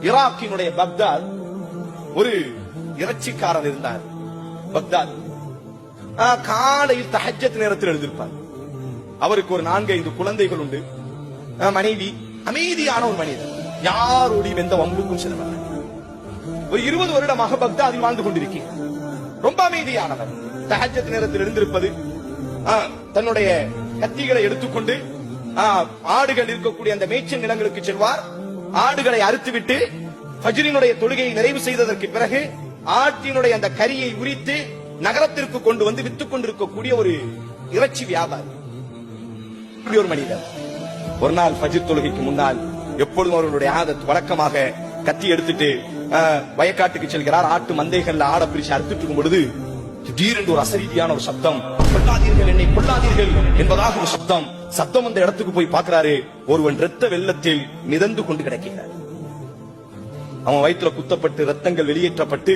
ஈராக்கினுடைய Baghdad ஒரு இறைச்சிக்காரர் இருந்தார். Baghdad காலையில் தஹஜ்ஜத் நேரத்தில் எழுந்திருப்பார். அவருக்கு ஒரு 4-5 குழந்தைகள் உண்டு, மனைவி, அமைதியான ஒரு மனிதர், யாரோடையும் எந்த வம்புக்கும் செல்லவில்லை. ஒரு 20 வருடமாக பக்தாதில் வாழ்ந்து கொண்டிருக்கிறார். ரொம்ப அமைதியானவர். தஹஜ்ஜத் நேரத்தில் எழுந்திருப்பது, தன்னுடைய கத்திகளை எடுத்துக்கொண்டு ஆடுகள் இருக்கக்கூடிய அந்த மேய்ச்சல் நிலங்களுக்கு செல்வார். ஆடுகளை அறுத்துவிட்டு ஃபஜ்ரினுடைய தொழுகையை நிறைவு செய்ததற்கு பிறகு ஆட்டினுடைய அந்த கரியை உரித்து நகரத்திற்கு கொண்டு வந்து வித்துக் கொண்டிருக்கக்கூடிய ஒரு இறைச்சி வியாபாரி, ஒரு மனிதர். ஒரு நாள் ஃபஜ்ர் தொழுகைக்கு முன்னால் எப்பொழுதும் அவர்களுடைய ஆதத் வழக்கமாக கத்தி எடுத்துட்டு வயக்காட்டுக்கு செல்கிறார். ஆட்டு மந்தைகள்ல ஆட பிரிச்சு அறுத்துட்டு இருக்கும் பொழுது திடீரென்று ஒரு அசரீதியான ஒரு சப்தம், கொல்லாதீர்கள், என்னை கொல்லாதீர்கள் என்பதாக ஒரு சப்தம். சப்தம் அந்த இடத்துக்கு போய் பார்க்கிறாரு. ஒருவன் இரத்த வெள்ளத்தில் மிதந்து கொண்டு கிடக்கிறார். அவன் வயிற்றுல குத்தப்பட்டு ரத்தங்கள் வெளியேற்றப்பட்டு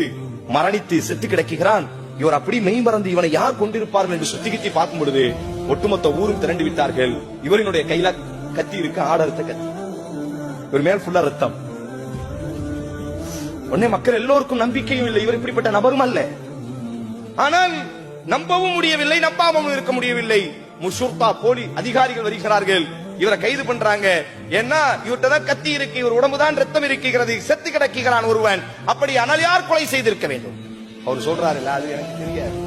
மரணித்து செத்து கிடக்கிறான். இவர் அப்படி மெய் மறந்து இவனை யார் கொண்டிருப்பார்கள் என்று சுத்தி கித்தி பார்க்கும் பொழுது ஒட்டுமொத்த ஊரும் திரண்டு விட்டார்கள். இவரினுடைய கையில கத்தி இருக்கு, ஆடறுத்த கத்தி, இவர் மேல் ஃபுல்லா ரத்தம். உடனே மக்கள் எல்லோருக்கும் நம்பிக்கையும் இல்லை, இவர் இப்படிப்பட்ட நபரும் அல்ல. ஆனால் நம்பவும் முடியவில்லை, நம்பாமல் இருக்க முடியவில்லை. முஷூர்தா போலி அதிகாரிகள் வருகிறார்கள், இவரை கைது பண்றாங்க. ஏன்னா இவர்கிட்ட தான் கத்தி இருக்கு, இவர் உடம்புதான் ரத்தம் இருக்கிறது, செத்து கிடக்கிறான் ஒருவன். அப்படி ஆனால் யார் கொலை செய்திருக்க வேண்டும்? அவர் சொல்றாரு, இல்ல அது எனக்கு தெரியாது,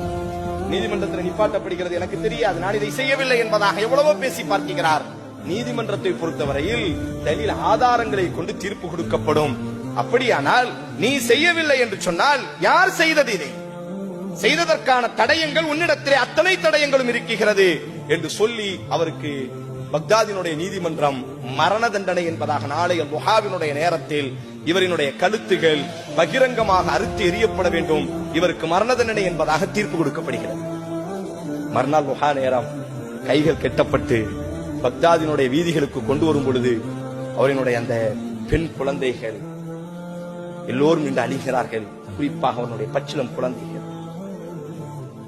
நீதிமன்றத்தில் நிப்பாட்டப்படுகிறது, எனக்கு தெரியாது, நான் இதை செய்யவில்லை என்பதாக எவ்வளவோ பேசி பார்க்கிறார். நீதிமன்றத்தை பொறுத்தவரையில் தலீல் ஆதாரங்களை கொண்டு தீர்ப்பு கொடுக்கப்படும். அப்படியானால் நீ செய்யவில்லை என்று சொன்னால் யார் செய்தது? இதை செய்ததற்கான தடயங்கள் உன்னிடத்திலே அத்தனை தடயங்களும் இருக்கிறது என்று சொல்லி அவருக்கு பக்தாதினுடைய நீதிமன்றம் மரண தண்டனை என்பதாக நாளைய துஹாவினுடைய நேரத்தில் இவரினுடைய கழுத்துகள் பகிரங்கமாக அறுத்து எறியப்பட வேண்டும், இவருக்கு மரண தண்டனை என்பதாக தீர்ப்பு கொடுக்கப்படுகிறது. மறுநாள் துஹா நேரம் கைகள் கெட்டப்பட்டு பக்தாதினுடைய வீதிகளுக்கு கொண்டு வரும் பொழுது அவரினுடைய அந்த பெண் குழந்தைகள் எல்லோரும் இன்று அழிகிறார்கள். குறிப்பாக அவனுடைய பச்சிளம் குழந்தைகள்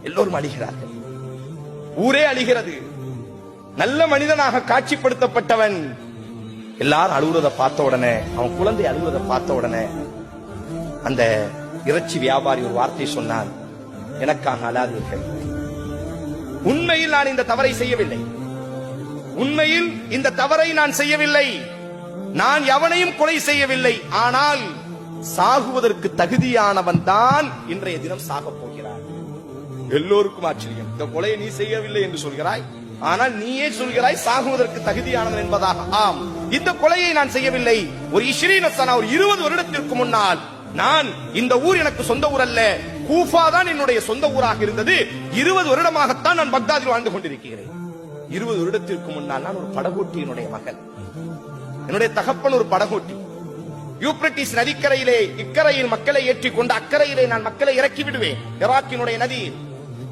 எல்லோரும் அழிகிறார்கள். ஊரே அழிகிறது. நல்ல மனிதனாக காட்சிப்படுத்தப்பட்டவன் எல்லாரும் அழுகுறத பார்த்த உடனே, அவன் குழந்தை அழுகுறத பார்த்த உடனே அந்த இறைச்சி வியாபாரி ஒரு வார்த்தை சொன்னான், எனக்காக அழாதீர்கள். உண்மையில் நான் இந்த தவறை செய்யவில்லை, உண்மையில் இந்த தவறை நான் செய்யவில்லை, நான் எவனையும் கொலை செய்யவில்லை. ஆனால் சாகுவதற்கு தகுதியானவன் தான் இன்றைய தினம் சாக போகிறார். எல்லோருக்கும் ஆச்சரியம், இந்த கொலையை நீ செய்யவில்லை என்று சொல்கிறாய், ஆனால் நீயே சொல்கிறாய் சாகுவதற்கு தகுதியானவன் என்பதாக. ஆம், இந்த கொலையை நான் செய்யவில்லை. ஒரு 20 வருடத்திற்கு முன்னால் நான், இந்த ஊர் எனக்கு சொந்த ஊர் அல்ல, கூஃபா தான் என்னுடைய சொந்த ஊராக இருந்தது. 20 வருடமாகத்தான் நான் பக்தாதில் வாழ்ந்து கொண்டிருக்கிறேன். 20 வருடத்திற்கு முன்னால் நான் ஒரு படகோட்டியினுடைய மகன். என்னுடைய தகப்பன் ஒரு படகோட்டி. யூப்ரட்டிஸ் நதிக்கரையிலே இக்கரையில் மக்களை ஏற்றிக்கொண்டு அக்கறையிலே நான் மக்களை இறக்கி விடுவேன். ஈராக்கினுடைய நதி,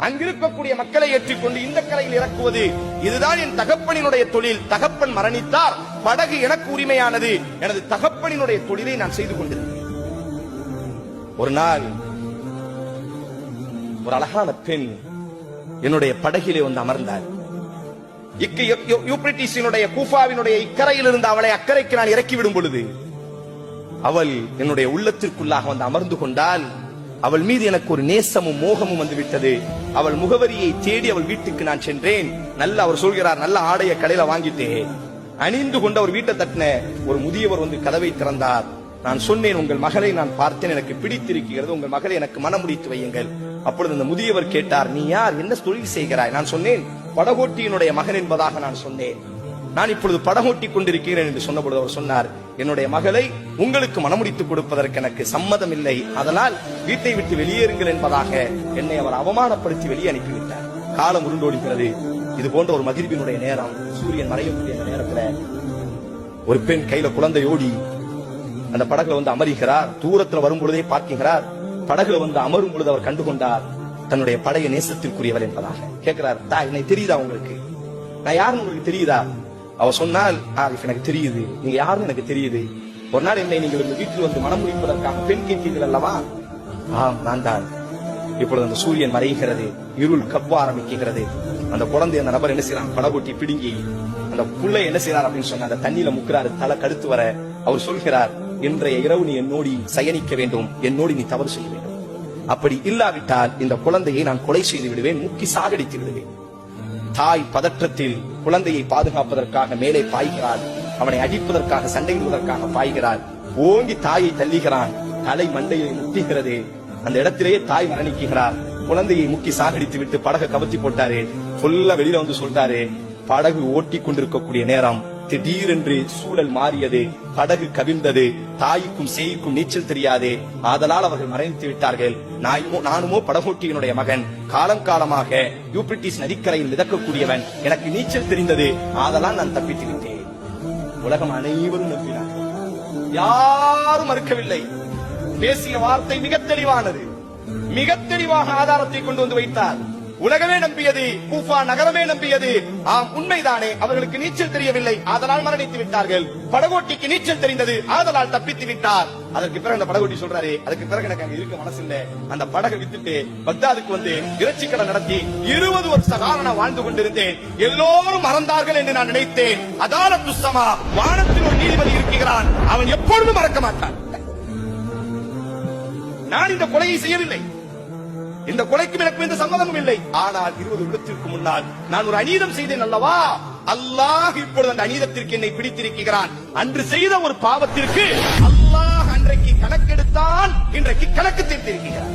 அங்கிருக்கக்கூடிய மக்களை ஏற்றிக்கொண்டு இந்த கரையில் இறக்குவது, இதுதான் என் தகப்பனினுடைய தொழில். தகப்பன் மரணித்தார், படகு எனக்கு உரிமையானது. எனது தகப்பனினுடைய தொழிலை நான் செய்து கொண்டிருந்தேன். ஒரு நாள் ஒரு அழகான பெண் என்னுடைய படகிலே வந்து அமர்ந்தார். யூப்ரட்டிஸினுடைய கூஃபாவினுடைய இக்கரையில் இருந்து அவளை அக்கறைக்கு நான் இறக்கிவிடும் பொழுது அவள் என்னுடைய உள்ளத்திற்குள்ளாக வந்து அமர்ந்து கொண்டால் அவள் மீது எனக்கு ஒரு நேசமும் மோகமும் வந்து விட்டது. அவள் முகவரியை தேடி அவள் வீட்டுக்கு நான் சென்றேன். அவர் சொல்கிறார், நல்ல ஆடைய கடையில வாங்கிட்டேன். அணிந்து கொண்டு அவர் வீட்டை தட்டின ஒரு முதியவர் வந்து கதவை திறந்தார். நான் சொன்னேன், உங்கள் மகளை நான் பார்த்தேன், எனக்கு பிடித்திருக்கிறது, உங்கள் மகளை எனக்கு மனமுடித்து வையுங்கள். அப்பொழுது அந்த முதியவர் கேட்டார், நீ யார், என்ன தொழில் செய்கிறாய்? நான் சொன்னேன், படகோட்டியினுடைய மகன் என்பதாக நான் சொன்னேன். நான் இப்பொழுது படகோட்டி கொண்டிருக்கிறேன் என்று சொன்ன பொழுது அவர் சொன்னார், என்னுடைய மகளை உங்களுக்கு மனமுடித்துக் கொடுப்பதற்கு எனக்கு சம்மதம் இல்லை, அதனால் வீட்டை விட்டு வெளியேறுங்கள் என்பதாக என்னை அவர் அவமானப்படுத்தி வெளியே அனுப்பிவிட்டார். காலம் உருண்டோடுகிறது. இது போன்ற ஒரு மகிழ்வினுடைய நேரம், சூரியன் மறையக்கூடிய நேரத்துல ஒரு பெண் கையில குழந்தையோடி அந்த படகுல வந்து அமருகிறார். தூரத்துல வரும் பொழுதே பார்க்கிறார். படகுல வந்து அமரும் பொழுது அவர் கண்டுகொண்டார் தன்னுடைய படைய நேசத்திற்குரியவர் என்பதாக. கேட்கிறார், என்னை தெரியுதா உங்களுக்கு, நான் யாருன்னு உங்களுக்கு தெரியுதா? அவ சொன்னால், எனக்கு தெரியுது, நீங்க யாருன்னு எனக்கு தெரியுது. ஒரு நாள் என்னை நீங்கள் இந்த வீட்டில் வந்து மனம் முடிப்பதற்காக பெண் கேட்டீர்கள் அல்லவா? ஆம், நான் தான். இப்பொழுது அந்த சூரியன் மறைகிறது, இருள் கப்ப ஆரம்பிக்கிறது. அந்த குழந்தை அந்த நபர் என்ன செய்யறான், படகோட்டி பிடுங்கி அந்த புள்ளை என்ன செய்யறார் அப்படின்னு சொன்ன அந்த தண்ணியில முக்கிறாரு, தலை கடுத்து வர. அவர் சொல்கிறார், இன்றைய இரவு நீ என்னோடு சயனிக்க வேண்டும், என்னோடு நீ தவறு செய்ய வேண்டும். அப்படி இல்லாவிட்டால் இந்த குழந்தையை நான் கொலை செய்து விடுவேன், முக்கி சாகடித்து விடுவேன். தாய் பதற்றத்தில் குழந்தையை பாதுகாப்பதற்காக மேலே பாய்கிறாள். அவனை அடிப்பதற்காக, சண்டையிடுவதற்காக பாய்கிறாள். ஓங்கி தாயை தள்ளுகிறான். தலை மண்டையை முட்டுகிறது. அந்த இடத்திலேயே தாய் மரணிக்கிறார். குழந்தையை முக்கி சாகடித்து விட்டு படகை கவர்த்தி போட்டாரு. ஃபுல்லா வெளியில வந்து சொல்லிட்டாரு. படகு ஓட்டி கொண்டிருக்கக்கூடிய நேரம் திடீரென்று சூழல் மாறியது. படகு கவிழ்ந்தது. தாய்க்கும் சேய்க்கும் நீச்சல் தெரியாது. ஆதலால் அவர்கள் மறைத்து விட்டார்கள். நானுமோ படகோட்டியினுடைய மகன், காலம் காலமாக யூப்ரட்டிஸ் நதிக்கரையில் மிதக்கக்கூடியவன். எனக்கு நீச்சல் தெரிந்தது. ஆதலால் நான் தப்பித்து விட்டேன். உலகம் அனைவரும் நம்பினார். யாரும் மறுக்கவில்லை. பேசிய வார்த்தை மிக தெளிவானது. மிக தெளிவாக ஆதாரத்தை கொண்டு வந்து வைத்தார். உலகமே நம்பியது, கூஃபா நகரமே நம்பியது. ஆம், உண்மைதானே, அவர்களுக்கு நீச்சல் தெரியவில்லை, அதனால் மரணித்து விட்டார்கள். படகோட்டிக்கு நீச்சல் தெரிந்தது, ஆதலால் தப்பித்து விட்டார். அதற்கு பிறகு அந்த படகோட்டி சொல்றாரு, அதுக்கு பிறகு எனக்கு அங்க இருக்க மனசு இல்ல, அந்த படகை வித்துட்டு பக்தாதுக்கு வந்து இறைச்சி கடை நடத்தி 20 வருஷ காலம் வாழ்ந்து கொண்டிருந்தேன். எல்லோரும் மறந்தார்கள் என்று நான் நினைத்தேன். அதாலத்து ஸமா, வானத்தில் ஒரு நீதிபதி இருக்கிறான், அவன் எப்பொழுதும் மறக்க மாட்டான். நான் இந்த கொலையை செய்யவில்லை, இந்த கொலைக்கும் எனக்கு எந்த சம்மதமும் இல்லை. ஆனால் 20 வருடத்திற்கு முன்னால் நான் ஒரு அநீதம் செய்தேன் அல்லவா, அல்லாஹ் இப்பொழுது அந்த அநீதத்திற்கு என்னை பிடித்திருக்கிறான். அன்று செய்த ஒரு பாவத்திற்கு அல்லாஹ் அன்றைக்கு கணக்கெடுத்தான், இன்றைக்கு கணக்கு தீர்த்திருக்கிறான்.